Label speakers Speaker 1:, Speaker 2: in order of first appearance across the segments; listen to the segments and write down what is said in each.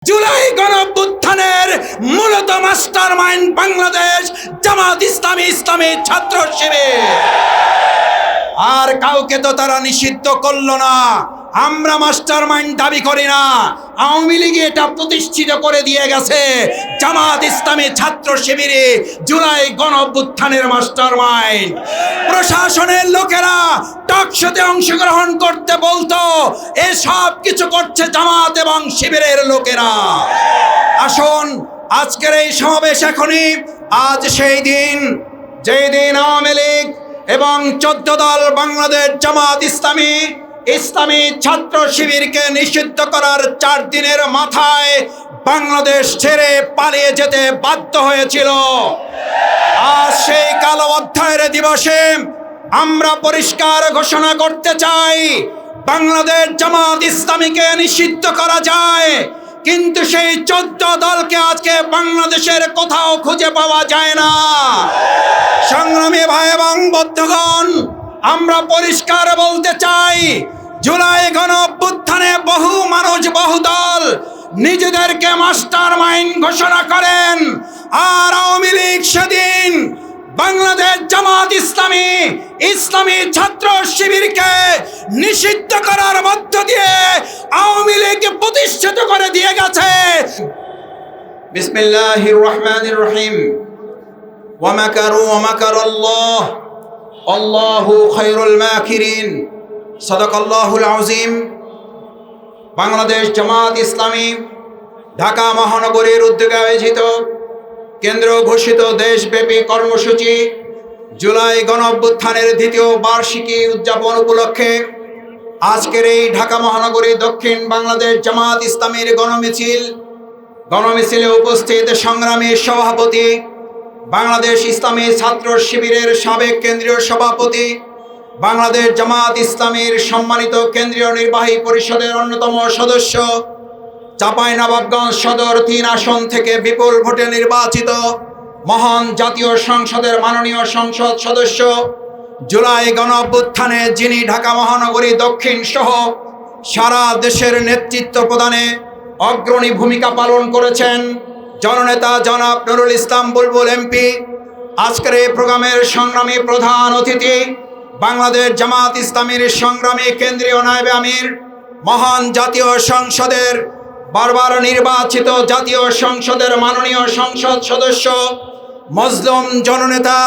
Speaker 1: জুলাই গণঅভ্যুত্থানের মূলত মাস্টারমাইন্ড বাংলাদেশ জামাত ইসলামী, ইসলামী ছাত্র শিবির। আর কাউকে তো তারা নিষিদ্ধ করলো না। আমরা মাস্টারমাইন্ড দাবি করি না, আওয়ামী লীগ এটা প্রতিষ্ঠিত করে দিয়ে গেছে। জামাত ইসলামী ছাত্র শিবিরে জুলাই গণঅভ্যুত্থানের মাস্টারমাইন্ড। প্রশাসনের লোকেরা টকশোতে অংশগ্রহণ করতে বলতো, এসব কিছু করছে জামাত এবং শিবিরের লোকেরা। আসুন আজকের এই সমাবেশ এখনই, আজ সেই দিন যেই দিন আওয়ামী লীগ এবং 14 দল বাংলাদেশ জামাত ইসলামী, ইসলামী ছাত্র শিবিরকে নিষিদ্ধ করার 4 দিনের মাথায় বাংলাদেশ ছেড়ে পালিয়ে যেতে বাধ্য হয়েছিল। আজ সেই কালো অধ্যায়ের দিবসে আমরা পরিষ্কার ঘোষণা করতে চাই, বাংলাদেশ জামাত ইসলামীকে নিষিদ্ধ করা যায়, কিন্তু সেই 14 দলকে আজকে বাংলাদেশের কোথাও খুঁজে পাওয়া যায় না। সংগ্রামী ভাই এবং বন্ধুগণ, আমরা পরিষ্কার বলতে চাই, জুলাই গণঅভ্যুত্থানে বহু মানুষ, বহু দল নিজেদেরকে মাস্টারমাইন্ড ঘোষণা করেন। আর আওয়ামী লীগ সেদিন বাংলাদেশ জামাত ইসলামী, ইসলামী ছাত্র শিবিরকে নিষিদ্ধ করার মধ্য দিয়ে আওয়ামী লীগ প্রতিষ্ঠিত করে দিয়ে গেছে। বিসমিল্লাহির রহমানির রহিম। ওয়া মাকারু ওয়া মাকারাল্লাহ আল্লাহু খায়রুল মাকিরিন। সাদাকাল্লাহুল আযীম। বাংলাদেশ জামাত ইসলামী ঢাকা মহানগরীর উদ্যোগে আয়োজিত কেন্দ্র ঘোষিত দেশব্যাপী কর্মসূচি জুলাই গণঅভ্যুত্থানের 2য় বার্ষিকী উদযাপন উপলক্ষে আজকের এই ঢাকা মহানগরী দক্ষিণ বাংলাদেশ জামাত ইসলামীর গণমিছিলে উপস্থিত সংগ্রামী সভাপতি, বাংলাদেশ ইসলামী ছাত্র শিবিরের সাবেক কেন্দ্রীয় সভাপতি, বাংলাদেশ জামাত ইসলামীর সম্মানিত কেন্দ্রীয় নির্বাহী পরিষদের অন্যতম সদস্য, চাঁপাইনবাবগঞ্জ সদর 3 আসন থেকে বিপুল ভোটে নির্বাচিত মহান জাতীয় সংসদের মাননীয় সংসদ সদস্য, জুলাই গণঅভ্যুত্থানে যিনি ঢাকা মহানগরী দক্ষিণ সহ সারা দেশের নেতৃত্ব প্রদানে অগ্রণী ভূমিকা পালন করেছেন জননেতা জনাব নুরুল ইসলাম বুলবুল এমপি। আজকের এই প্রোগ্রামের সংগ্রামী প্রধান অতিথি, বাংলাদেশ জামাত ইসলামীর সংগ্রামী কেন্দ্রীয় নায়েবে আমির, মহান জাতীয় সংসদের বারবার নির্বাচিত জাতীয় সংসদের মাননীয় সংসদ সদস্য, মজলুম জননেতা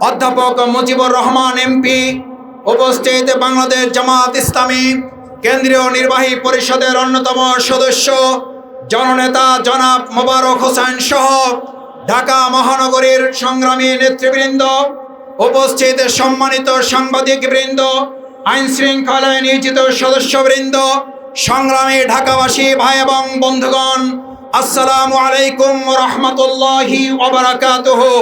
Speaker 1: অধ্যাপক মুজিবুর রহমান এমপি, উপস্থিত বাংলাদেশ জামাত ইসলামী কেন্দ্রীয় নির্বাহী পরিষদের অন্যতম সদস্য জননেতা জনাব মোবারক হোসেন সহ ঢাকা মহানগরীর সংগ্রামী নেতৃবৃন্দ, উপস্থিত সম্মানিত সাংবাদিকবৃন্দ, আইন শৃঙ্খলায় নিয়োজিত সদস্যবৃন্দ, সংগ্রামী ঢাকাবাসী ভাই এবং বন্ধুগণ, আসসালামু আলাইকুম ওয়া রাহমাতুল্লাহি ওয়া বারাকাতুহু।